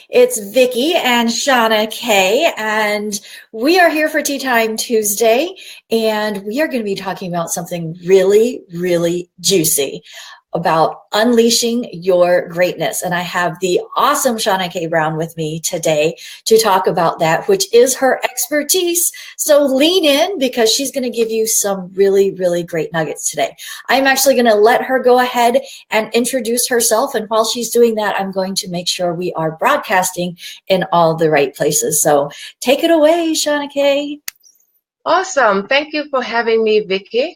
It's Vickie and Shauna Kaye, and we are here for Tea Time Tuesday, and we are going to be talking about something really, really juicy about unleashing your greatness. And I have the awesome Shauna K. Brown with me today to talk about that, which is her expertise. So lean in because she's going to give you some really, really great nuggets today. I'm actually going to let her go ahead and introduce herself. And while she's doing that, I'm going to make sure we are broadcasting in all the right places. So take it away, Shauna K. Awesome. Thank you for having me, Vickie.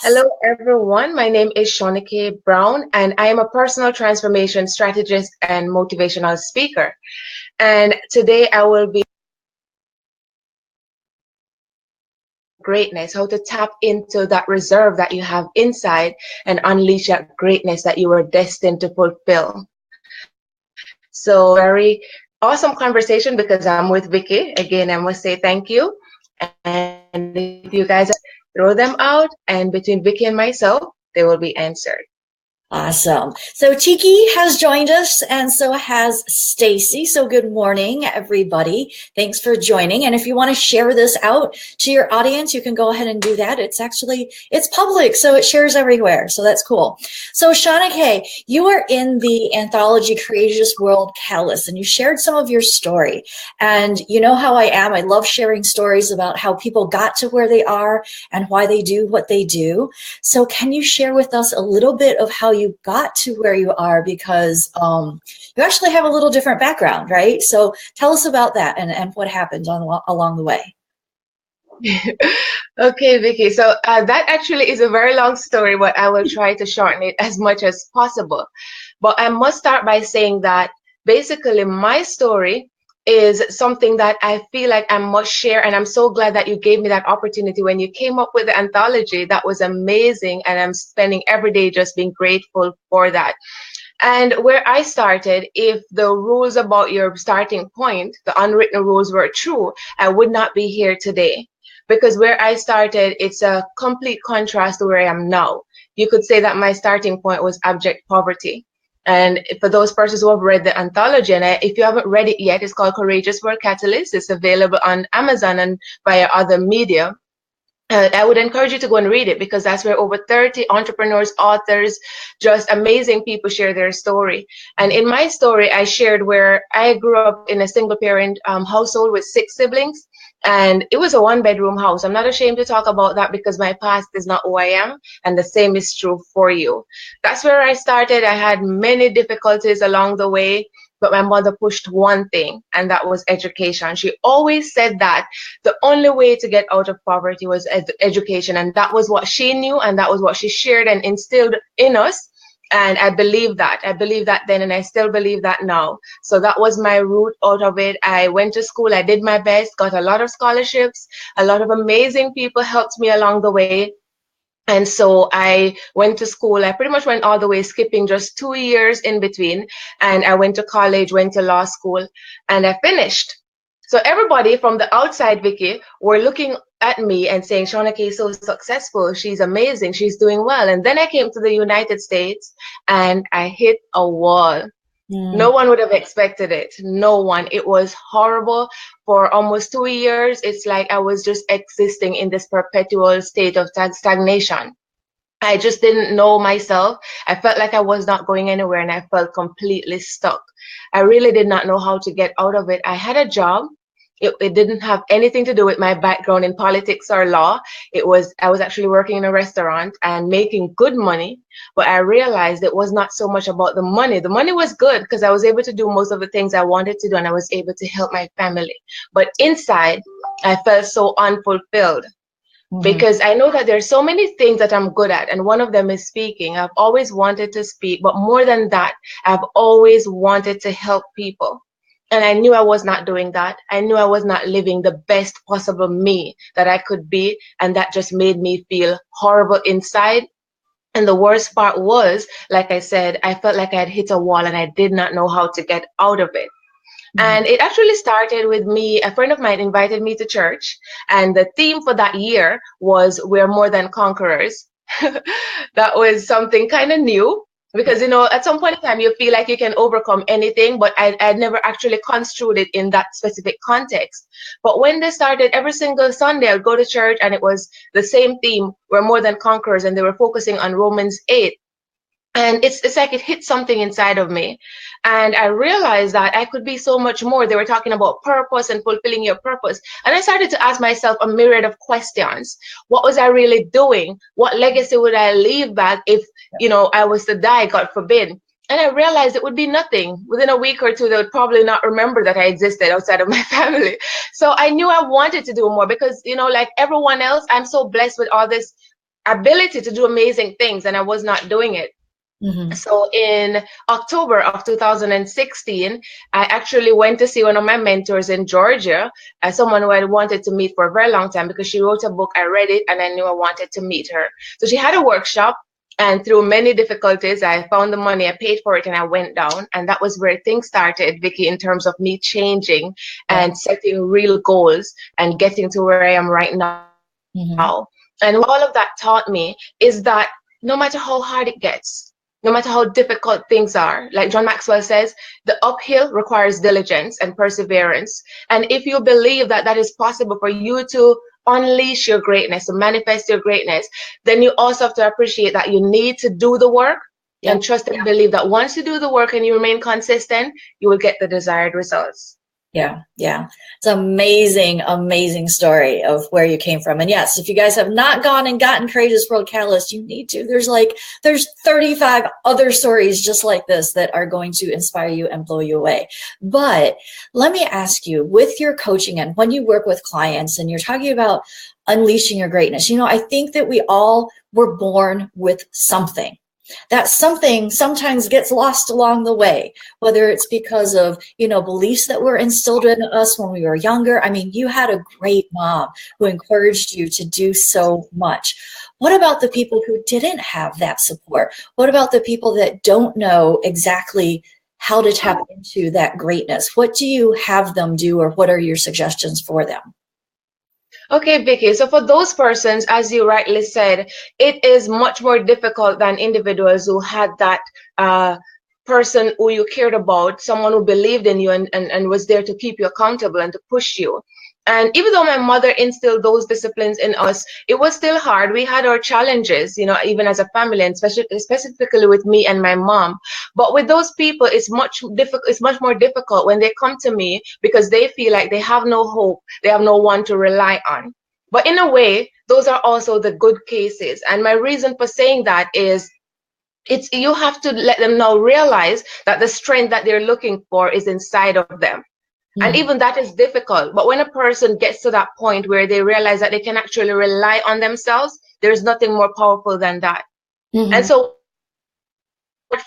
Hello, everyone. My name is Shauna K. Brown, and I am a personal transformation strategist and motivational speaker. And today I will be greatness, how to tap into that reserve that you have inside and unleash that greatness that you were destined to fulfill. So very awesome conversation because I'm with Vickie. Again, I must say thank you. And if you guys throw them out, and between Vickie and myself, they will be answered. Awesome. So Tiki has joined us, and so has Stacy. So good morning, everybody. Thanks for joining. And if you want to share this out to your audience, you can go ahead and do that. It's public, so it shares everywhere. So that's cool. So Shauna K., you are in the anthology Courageous World Catalyst, and you shared some of your story. And you know how I am. I love sharing stories about how people got to where they are and why they do what they do. So can you share with us a little bit of how you got to where you are, because you actually have a little different background, right? So tell us about that and what happened along the way. Okay, Vickie. So that actually is a very long story, but I will try to shorten it as much as possible. But I must start by saying that basically my story is something that I feel like I must share. And I'm so glad that you gave me that opportunity when you came up with the anthology. That was amazing. And I'm spending every day just being grateful for that. And where I started, if the rules about your starting point, the unwritten rules were true, I would not be here today. Because where I started, it's a complete contrast to where I am now. You could say that my starting point was abject poverty. And for those persons who have read the anthology, and if you haven't read it yet, it's called Courageous World Catalyst. It's available on Amazon and via other media. I would encourage you to go and read it because that's where over 30 entrepreneurs, authors, just amazing people share their story. And in my story, I shared where I grew up in a single parent household with 6 siblings. And it was a 1-bedroom house. I'm not ashamed to talk about that because my past is not who I am. And the same is true for you. That's where I started. I had many difficulties along the way, but my mother pushed one thing, and that was education. She always said that the only way to get out of poverty was education. And that was what she knew, and that was what she shared and instilled in us. And I believe that. I believe that then, and I still believe that now. So that was my route out of it. I went to school. I did my best, got a lot of scholarships. A lot of amazing people helped me along the way. And so I went to school. I pretty much went all the way, skipping just 2 years in between. And I went to college, went to law school, and I finished. So everybody from the outside, Vickie, were looking at me and saying, Shauna K is so successful. She's amazing. She's doing well. And then I came to the United States and I hit a wall. No one would have expected it. No one. It was horrible. For almost 2 years, it's like I was just existing in this perpetual state of stagnation. I just didn't know myself. I felt like I was not going anywhere and I felt completely stuck. I really did not know how to get out of it. I had a job. It didn't have anything to do with my background in politics or law. I was actually working in a restaurant and making good money, but I realized it was not so much about the money. The money was good because I was able to do most of the things I wanted to do and I was able to help my family. But inside, I felt so unfulfilled. Because I know that there's so many things that I'm good at, and one of them is speaking. I've always wanted to speak, but more than that, I've always wanted to help people. And I knew I was not doing that. I knew I was not living the best possible me that I could be, and that just made me feel horrible inside. And the worst part was, like I said, I felt like I had hit a wall and I did not know how to get out of it. And it actually started with me. A friend of mine invited me to church, and the theme for that year was "We're More Than Conquerors." That was something kind of new. Because, at some point in time, you feel like you can overcome anything, but I never actually construed it in that specific context. But when they started, every single Sunday, I would go to church, and it was the same theme, we're more than conquerors, and they were focusing on Romans 8. And it's like it hit something inside of me. And I realized that I could be so much more. They were talking about purpose and fulfilling your purpose. And I started to ask myself a myriad of questions. What was I really doing? What legacy would I leave back if, I was to die, God forbid? And I realized it would be nothing. Within a week or two, they would probably not remember that I existed outside of my family. So I knew I wanted to do more because, like everyone else, I'm so blessed with all this ability to do amazing things, and I was not doing it. Mm-hmm. So in October of 2016, I actually went to see one of my mentors in Georgia, someone who I wanted to meet for a very long time because she wrote a book. I read it and I knew I wanted to meet her. So she had a workshop, and through many difficulties, I found the money, I paid for it, and I went down. And that was where things started, Vickie, in terms of me changing and setting real goals and getting to where I am right now. Mm-hmm. And what all of that taught me is that no matter how hard it gets, no matter how difficult things are, like John Maxwell says, the uphill requires diligence and perseverance. And if you believe that that is possible for you to unleash your greatness, to manifest your greatness, then you also have to appreciate that you need to do the work and trust and believe that once you do the work and you remain consistent, you will get the desired results. Yeah. It's amazing, amazing story of where you came from. And yes, if you guys have not gone and gotten Courageous World Catalyst, you need to. There's 35 other stories just like this that are going to inspire you and blow you away. But let me ask you, with your coaching and when you work with clients and you're talking about unleashing your greatness, I think that we all were born with something. That something sometimes gets lost along the way, whether it's because of, beliefs that were instilled in us when we were younger. I mean, you had a great mom who encouraged you to do so much. What about the people who didn't have that support? What about the people that don't know exactly how to tap into that greatness? What do you have them do, or what are your suggestions for them? Okay, Vickie. So for those persons, as you rightly said, it is much more difficult than individuals who had that person who you cared about, someone who believed in you and was there to keep you accountable and to push you. And even though my mother instilled those disciplines in us, it was still hard. We had our challenges, even as a family, and specifically with me and my mom. But with those people, it's much more difficult when they come to me because they feel like they have no hope, they have no one to rely on. But in a way, those are also the good cases. And my reason for saying that is you have to let them now realize that the strength that they're looking for is inside of them. And even that is difficult. But when a person gets to that point where they realize that they can actually rely on themselves, there's nothing more powerful than that. And so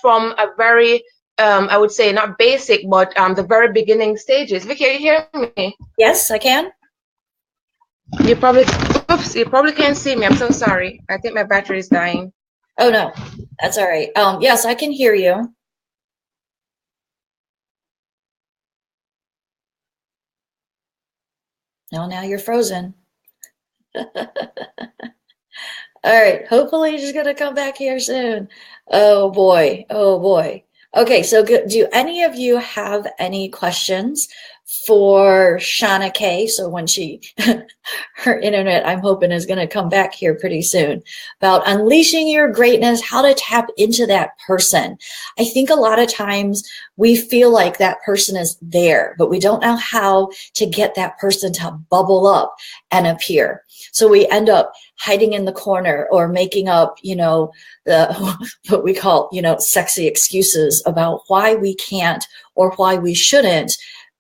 from a very, I would say not basic, but the very beginning stages. Vickie, are you hearing me? Yes, I can. You probably can't see me. I'm so sorry. I think my battery is dying. Oh, no, that's all right. Yes, I can hear you. Oh, now you're frozen. All right. Hopefully she's going to come back here soon. Oh, boy. Oh, boy. Okay. So do any of you have any questions for Shauna Kaye? So when her internet, I'm hoping, is going to come back here pretty soon, about unleashing your greatness, how to tap into that person. I think a lot of times we feel like that person is there, but we don't know how to get that person to bubble up and appear. So we end up hiding in the corner or making up, what we call, sexy excuses about why we can't or why we shouldn't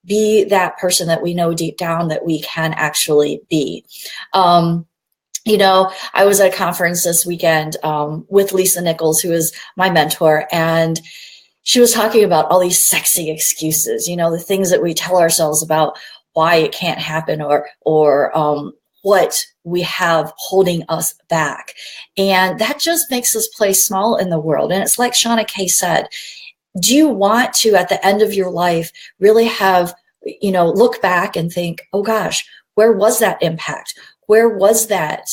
be that person that we know deep down that we can actually be. I was at a conference this weekend with Lisa Nichols, who is my mentor, and she was talking about all these sexy excuses, the things that we tell ourselves about why it can't happen or what we have holding us back. And that just makes us play small in the world. And it's like Shauna Kaye said, do you want to, at the end of your life, really have, look back and think, oh gosh, where was that impact? Where was that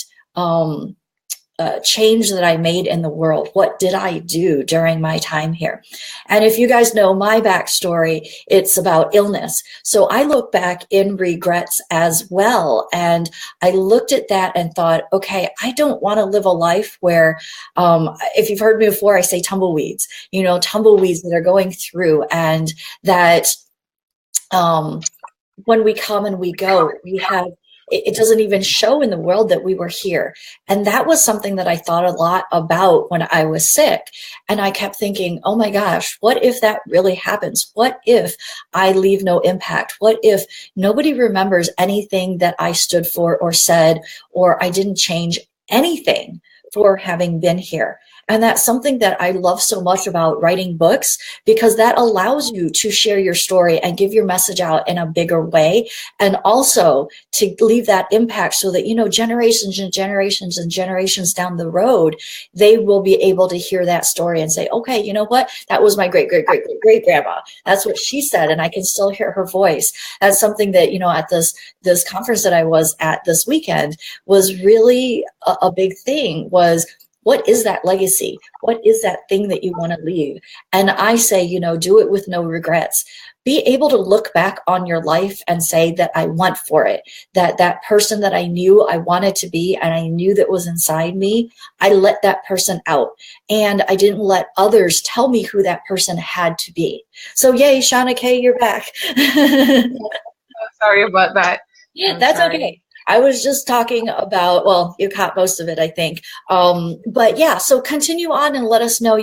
change that I made in the world? What did I do during my time here? And if you guys know my backstory, it's about illness. So I look back in regrets as well. And I looked at that and thought, okay, I don't want to live a life where, if you've heard me before, I say tumbleweeds, tumbleweeds that are going through, and that when we come and we go, we have, it doesn't even show in the world that we were here. And that was something that I thought a lot about when I was sick. And I kept thinking, oh my gosh, what if that really happens? What if I leave no impact? What if nobody remembers anything that I stood for or said, or I didn't change anything for having been here? And that's something that I love so much about writing books, because that allows you to share your story and give your message out in a bigger way. And also to leave that impact so that, generations and generations and generations down the road, they will be able to hear that story and say, okay, you know what? That was my great, great, great, great, great grandma. That's what she said. And I can still hear her voice. That's something that, at this conference that I was at this weekend was really a big thing, was, what is that legacy? What is that thing that you want to leave? And I say, do it with no regrets. Be able to look back on your life and say that I went for it, that person that I knew I wanted to be and I knew that was inside me, I let that person out. And I didn't let others tell me who that person had to be. So yay, Shauna, Kaye, you're back. Sorry about that. That's okay. I was just talking about, well, you caught most of it, I think. But yeah, so continue on and let us know,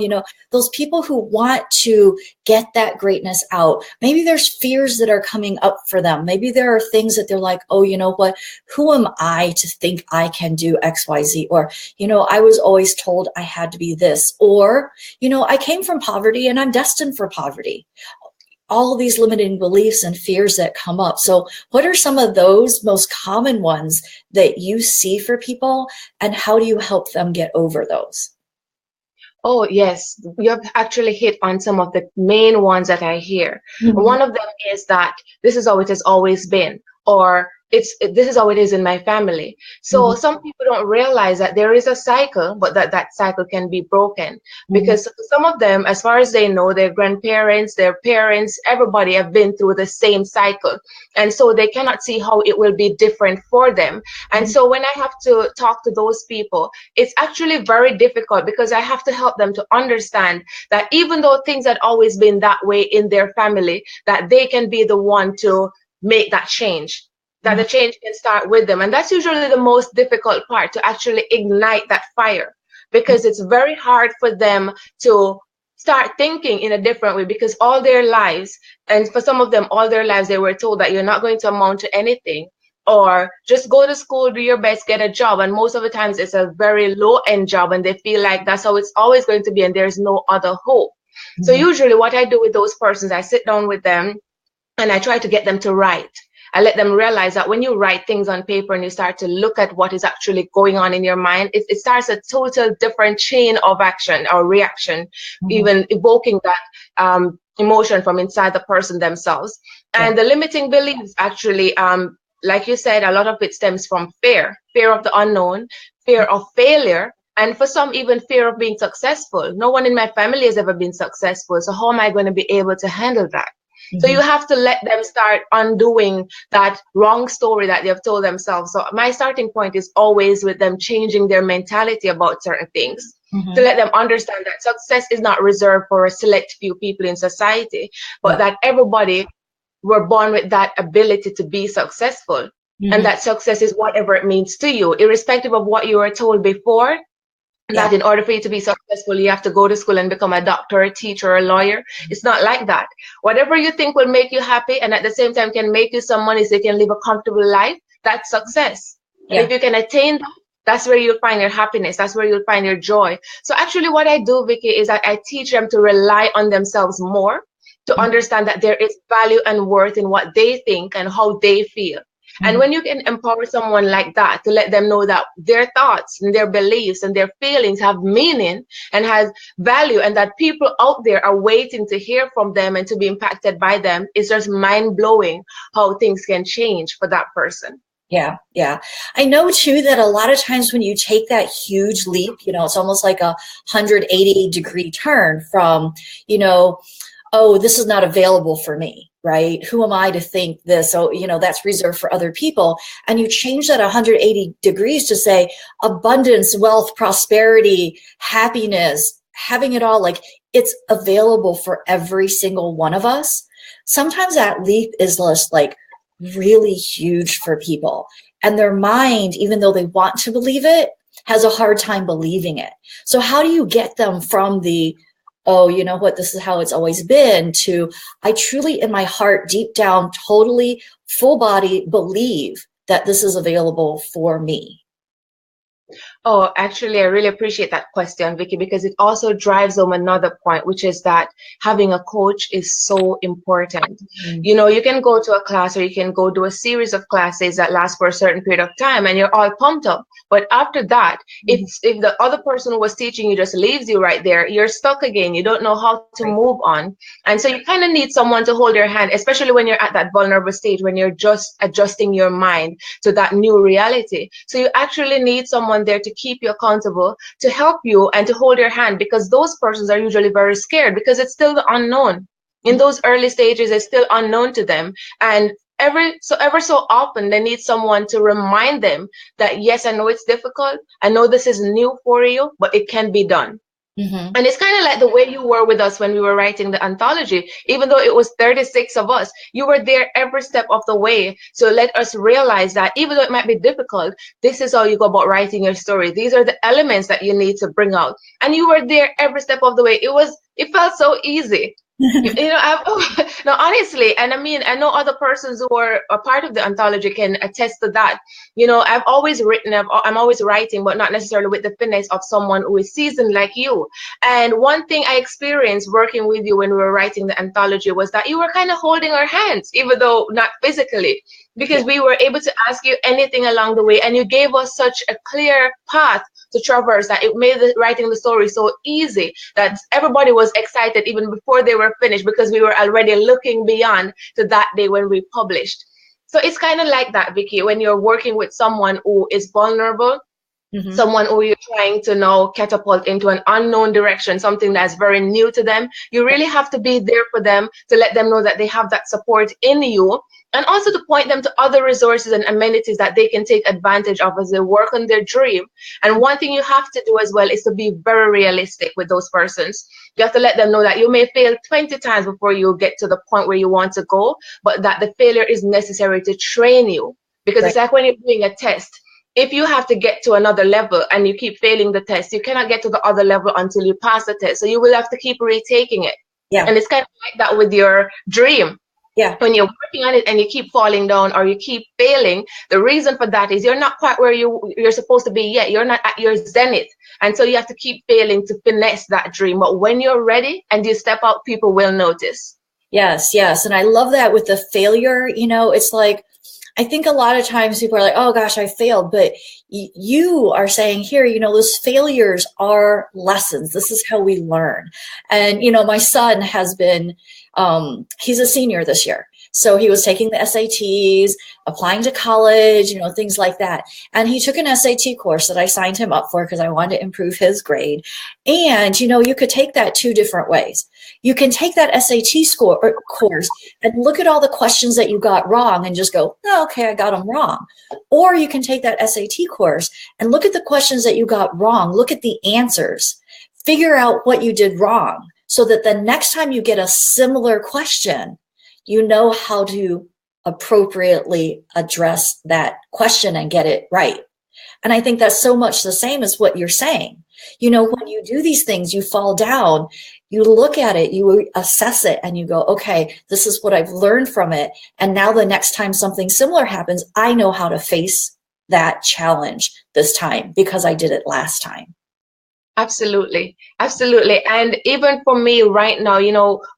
those people who want to get that greatness out. Maybe there's fears that are coming up for them. Maybe there are things that they're like, oh, you know what? Who am I to think I can do X, Y, Z? Or, I was always told I had to be this. Or, I came from poverty and I'm destined for poverty. All of these limiting beliefs and fears that come up. So what are some of those most common ones that you see for people, and how do you help them get over those? Oh, yes. You have actually hit on some of the main ones that I hear. Mm-hmm. One of them is that this is how it has always been, or this is how it is in my family. So some people don't realize that there is a cycle, but that cycle can be broken, because some of them, as far as they know, their grandparents, their parents, everybody have been through the same cycle. And so they cannot see how it will be different for them. And so when I have to talk to those people, it's actually very difficult, because I have to help them to understand that even though things had always been that way in their family, that they can be the one to make that change, that the change can start with them. And that's usually the most difficult part, to actually ignite that fire, because it's very hard for them to start thinking in a different way, because all their lives, and for some of them, all their lives, they were told that you're not going to amount to anything, or just go to school, do your best, get a job. And most of the times it's a very low end job, and they feel like that's how it's always going to be, and there's no other hope. So usually what I do with those persons, I sit down with them and I try to get them to write. I let them realize that when you write things on paper and you start to look at what is actually going on in your mind, it starts a total different chain of action or reaction, even evoking that emotion from inside the person themselves. And the limiting beliefs actually, like you said, a lot of it stems from fear of the unknown, fear of failure, and for some, even fear of being successful. No one in my family has ever been successful, so how am I going to be able to handle that? So you have to let them start undoing that wrong story that they've told themselves. So my starting point is always with them changing their mentality about certain things, to let them understand that success is not reserved for a select few people in society, but that everybody were born with that ability to be successful. And that success is whatever it means to you, irrespective of what you were told before. That in order for you to be successful, you have to go to school and become a doctor, a teacher, or a lawyer. It's not like that. Whatever you think will make you happy and at the same time can make you some money so you can live a comfortable life, that's success. And if you can attain that, that's where you'll find your happiness. That's where you'll find your joy. So actually what I do, Vickie, is that I teach them to rely on themselves more, to understand that there is value and worth in what they think and how they feel. And when you can empower someone like that, to let them know that their thoughts and their beliefs and their feelings have meaning and has value, and that people out there are waiting to hear from them and to be impacted by them, it's just mind-blowing how things can change for that person. Yeah, yeah. I know too that a lot of times when you take that huge leap, it's almost like a 180-degree turn from, you know, oh, this is not available for me, right? Who am I to think this? Oh, that's reserved for other people. And you change that 180 degrees to say abundance, wealth, prosperity, happiness, having it all, like it's available for every single one of us. Sometimes that leap is just like really huge for people. And their mind, even though they want to believe it, has a hard time believing it. So how do you get them from the, oh, you know what, this is how it's always been, to I truly in my heart, deep down, totally full body believe that this is available for me? Oh, actually, I really appreciate that question, Vickie, because it also drives home another point, which is that having a coach is so important. Mm-hmm. You know, you can go to a class or you can go do a series of classes that last for a certain period of time and you're all pumped up. But after that, if the other person who was teaching you just leaves you right there, you're stuck again. You don't know how to Right. move on. And so you kind of need someone to hold your hand, especially when you're at that vulnerable stage, when you're just adjusting your mind to that new reality. So you actually need someone there to keep you accountable, to help you and to hold your hand, because those persons are usually very scared because it's still the unknown. In those early stages, it's still unknown to them. And ever so often they need someone to remind them that, yes, I know it's difficult. I know this is new for you, but it can be done. Mm-hmm. And it's kind of like the way you were with us when we were writing the anthology. Even though it was 36 of us, you were there every step of the way. So let us realize that even though it might be difficult, this is how you go about writing your story. These are the elements that you need to bring out. And you were there every step of the way. It felt so easy. No, honestly, and I mean, I know other persons who are a part of the anthology can attest to that. I've always written, I'm always writing, but not necessarily with the finesse of someone who is seasoned like you. And one thing I experienced working with you when we were writing the anthology was that you were kind of holding our hands, even though not physically, because we were able to ask you anything along the way, and you gave us such a clear path to traverse that it made writing the story so easy that everybody was excited even before they were finished, because we were already looking beyond to that day when we published. So it's kind of like that, Vickie, when you're working with someone who is vulnerable, Mm-hmm. someone who you're trying to now catapult into an unknown direction, something that's very new to them. You really have to be there for them, to let them know that they have that support in you, and also to point them to other resources and amenities that they can take advantage of as they work on their dream. And one thing you have to do as well is to be very realistic with those persons. You have to let them know that you may fail 20 times before you get to the point where you want to go, but that the failure is necessary to train you. Because Right. it's like when you're doing a test, if you have to get to another level and you keep failing the test, you cannot get to the other level until you pass the test. So you will have to keep retaking it. Yeah. And it's kind of like that with your dream. Yeah. When you're working on it and you keep falling down or you keep failing, the reason for that is you're not quite where you're supposed to be yet. You're not at your zenith. And so you have to keep failing to finesse that dream. But when you're ready and you step out, people will notice. Yes, yes. And I love that with the failure, it's like, I think a lot of times people are like, oh gosh, I failed. But you are saying here, those failures are lessons. This is how we learn. And, my son has been, he's a senior this year. So he was taking the SATs, applying to college, things like that. And he took an SAT course that I signed him up for because I wanted to improve his grade. And, you could take that two different ways. You can take that SAT course and look at all the questions that you got wrong and just go, oh, okay, I got them wrong. Or you can take that SAT course and look at the questions that you got wrong, look at the answers, figure out what you did wrong so that the next time you get a similar question, you know how to appropriately address that question and get it right. And I think that's so much the same as what you're saying. When you do these things, you fall down, you look at it, you assess it, and you go, okay, this is what I've learned from it. And now the next time something similar happens, I know how to face that challenge this time because I did it last time. Absolutely. Absolutely. And even for me right now,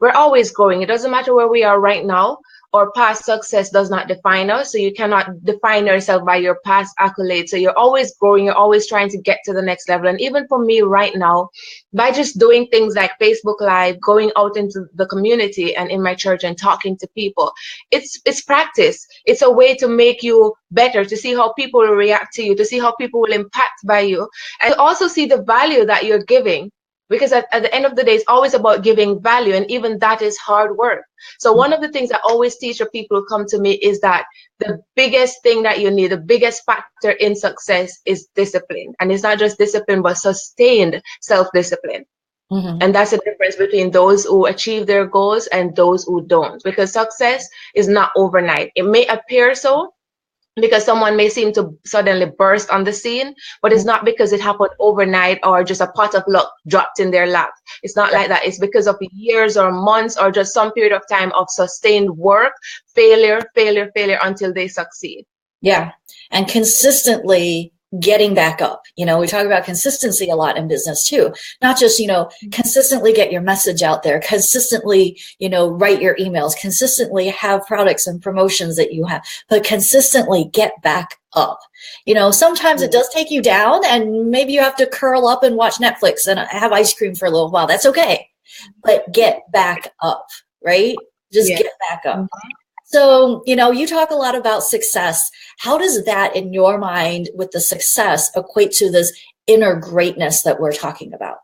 we're always growing. It doesn't matter where we are right now or past success does not define us. So you cannot define yourself by your past accolades. So you're always growing, you're always trying to get to the next level. And even for me right now, by just doing things like Facebook Live, going out into the community and in my church and talking to people, it's practice. It's a way to make you better, to see how people will react to you, to see how people will impact by you, and to also see the value that you're giving. Because at the end of the day, it's always about giving value, and even that is hard work. So one of the things I always teach when people come to me is that the biggest thing that you need, the biggest factor in success is discipline. And it's not just discipline, but sustained self-discipline. Mm-hmm. And that's the difference between those who achieve their goals and those who don't. Because success is not overnight. It may appear so, because someone may seem to suddenly burst on the scene, but it's not because it happened overnight or just a pot of luck dropped in their lap. It's not like that. It's because of years or months or just some period of time of sustained work, failure until they succeed. Yeah. And consistently getting back up. We talk about consistency a lot in business too. Not just, consistently get your message out there, consistently, write your emails, consistently have products and promotions that you have, but consistently get back up. Sometimes it does take you down, and maybe you have to curl up and watch Netflix and have ice cream for a little while. That's okay. But get back up, right? Just get back up. So, you talk a lot about success. How does that, in your mind, with the success, equate to this inner greatness that we're talking about?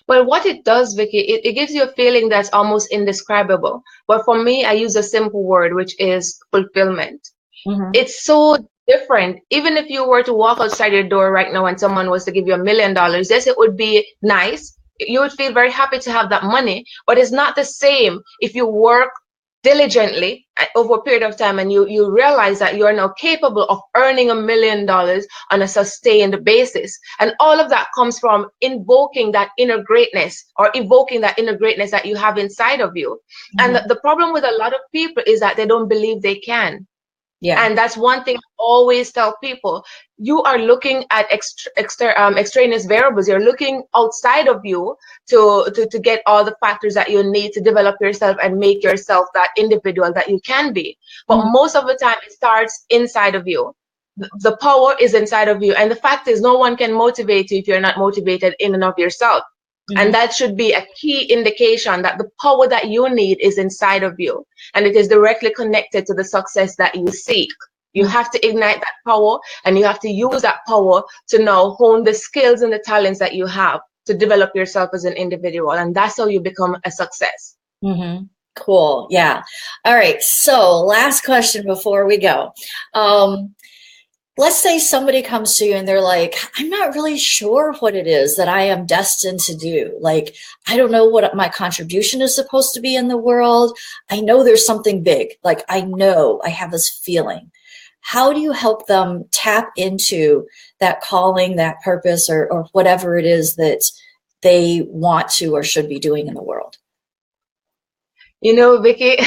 Well, what it does, Vickie, it gives you a feeling that's almost indescribable. But for me, I use a simple word, which is fulfillment. Mm-hmm. It's so different. Even if you were to walk outside your door right now and someone was to give you $1 million, yes, it would be nice. You would feel very happy to have that money, but it's not the same if you work diligently over a period of time and you realize that you are now capable of earning $1 million on a sustained basis. And all of that comes from invoking that inner greatness, or evoking that inner greatness that you have inside of you. Mm-hmm. And the problem with a lot of people is that they don't believe they can. Yeah. And that's one thing I always tell people. You are looking at extraneous variables. You're looking outside of you to get all the factors that you need to develop yourself and make yourself that individual that you can be. But most of the time, it starts inside of you. The power is inside of you. And the fact is, no one can motivate you if you're not motivated in and of yourself. Mm-hmm. And that should be a key indication that the power that you need is inside of you. And it is directly connected to the success that you seek. You have to ignite that power, and you have to use that power to now hone the skills and the talents that you have to develop yourself as an individual. And that's how you become a success. Mm-hmm. Cool. Yeah. All right. So last question before we go. Let's say somebody comes to you and they're like, I'm not really sure what it is that I am destined to do. Like, I don't know what my contribution is supposed to be in the world. I know there's something big. Like, I know I have this feeling. How do you help them tap into that calling, that purpose, or whatever it is that they want to or should be doing in the world? Vickie,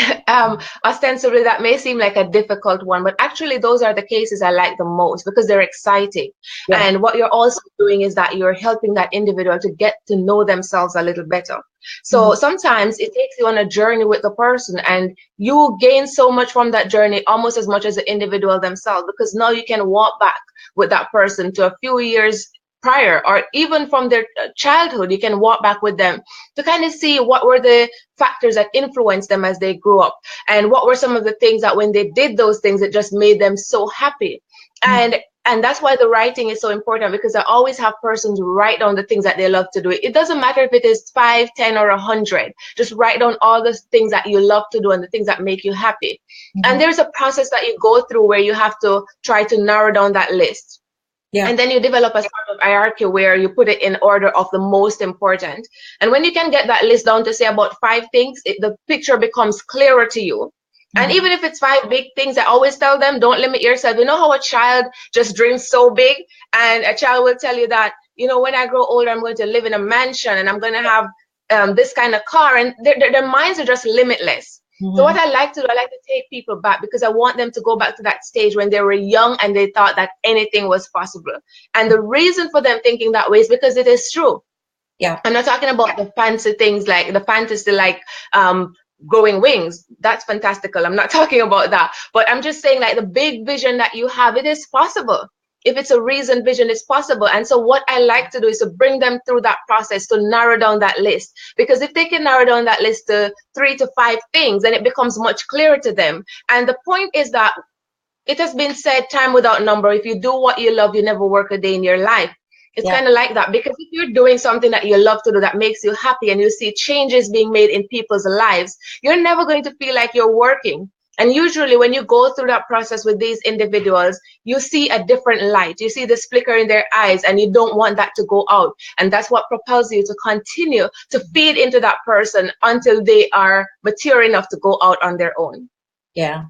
ostensibly that may seem like a difficult one, but actually those are the cases I like the most because they're exciting. Yeah. And what you're also doing is that you're helping that individual to get to know themselves a little better. So sometimes it takes you on a journey with the person, and you gain so much from that journey, almost as much as the individual themselves, because now you can walk back with that person to a few years prior, or even from their childhood. You can walk back with them to kind of see what were the factors that influenced them as they grew up, and what were some of the things that when they did those things, it just made them so happy. And that's why the writing is so important, because I always have persons write down the things that they love to do. It doesn't matter if it is 5, 10, or 100. Just write down all the things that you love to do and the things that make you happy. And there's a process that you go through where you have to try to narrow down that list. Yeah. And then you develop a sort of hierarchy where you put it in order of the most important. And when you can get that list down to say about 5 things, the picture becomes clearer to you. And even if it's 5 big things, I always tell them, don't limit yourself. You know how a child just dreams so big, and a child will tell you that, when I grow older, I'm going to live in a mansion and I'm going to have this kind of car, and their minds are just limitless. So what I like to do, I like to take people back, because I want them to go back to that stage when they were young and they thought that anything was possible. And the reason for them thinking that way is because it is true. Yeah. I'm not talking about the fancy things, like the fantasy, like growing wings. That's fantastical. I'm not talking about that. But I'm just saying, like, the big vision that you have, it is possible. If it's a reasoned vision, it's possible. And so what I like to do is to bring them through that process to narrow down that list. Because if they can narrow down that list to 3 to 5 things, then it becomes much clearer to them. And the point is that it has been said time without number, if you do what you love, you never work a day in your life. It's kind of like that, because if you're doing something that you love to do, that makes you happy, and you see changes being made in people's lives, you're never going to feel like you're working. And usually when you go through that process with these individuals, you see a different light. You see this flicker in their eyes, and you don't want that to go out. And that's what propels you to continue to feed into that person until they are mature enough to go out on their own. Yeah.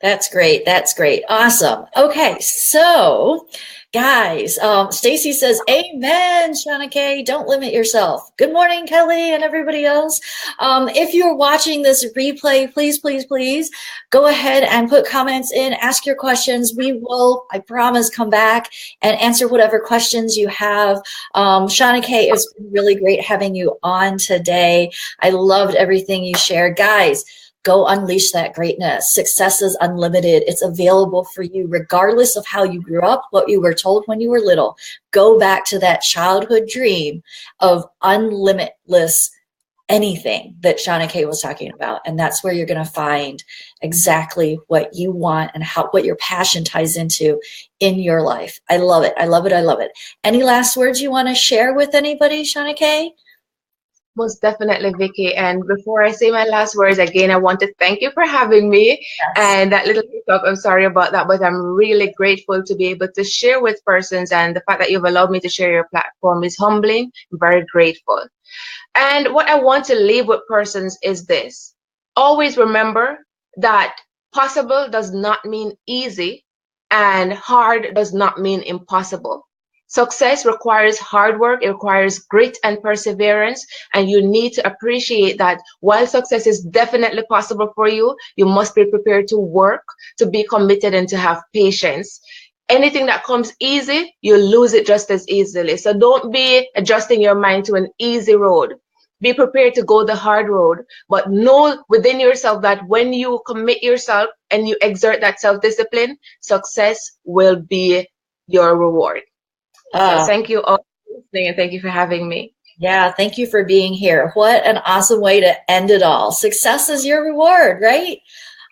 That's great. That's great. Awesome. Okay. So guys, Stacy says, amen, Shauna Kaye, don't limit yourself. Good morning, Kelly and everybody else. If you're watching this replay, please, please, please go ahead and put comments in, ask your questions. We will, I promise, come back and answer whatever questions you have. Shauna Kaye, it's been really great having you on today. I loved everything you shared. Guys, go unleash that greatness. Success is unlimited. It's available for you regardless of how you grew up, what you were told when you were little. Go back to that childhood dream of unlimitless anything that Shauna Kaye was talking about. And that's where you're going to find exactly what you want and what your passion ties into in your life. I love it. I love it. I love it. Any last words you want to share with anybody, Shauna Kaye? Most definitely, Vickie. And before I say my last words, again, I want to thank you for having me. Yes. And that little hiccup, I'm sorry about that, but I'm really grateful to be able to share with persons. And the fact that you've allowed me to share your platform is humbling. I'm very grateful. And what I want to leave with persons is this. Always remember that possible does not mean easy, and hard does not mean impossible. Success requires hard work, it requires grit and perseverance, and you need to appreciate that while success is definitely possible for you, you must be prepared to work, to be committed, and to have patience. Anything that comes easy, you lose it just as easily. So don't be adjusting your mind to an easy road. Be prepared to go the hard road, but know within yourself that when you commit yourself and you exert that self-discipline, success will be your reward. So thank you all for listening, and thank you for having me. Yeah, thank you for being here. What an awesome way to end it all. Success is your reward, right?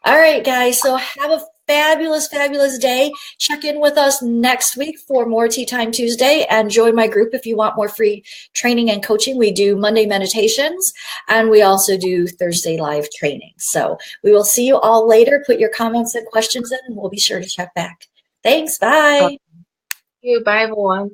All right, guys. So have a fabulous, fabulous day. Check in with us next week for more Tea Time Tuesday, and join my group if you want more free training and coaching. We do Monday meditations, and we also do Thursday live training. So we will see you all later. Put your comments and questions in, and we'll be sure to check back. Thanks. Bye. Thank you. Bye, everyone.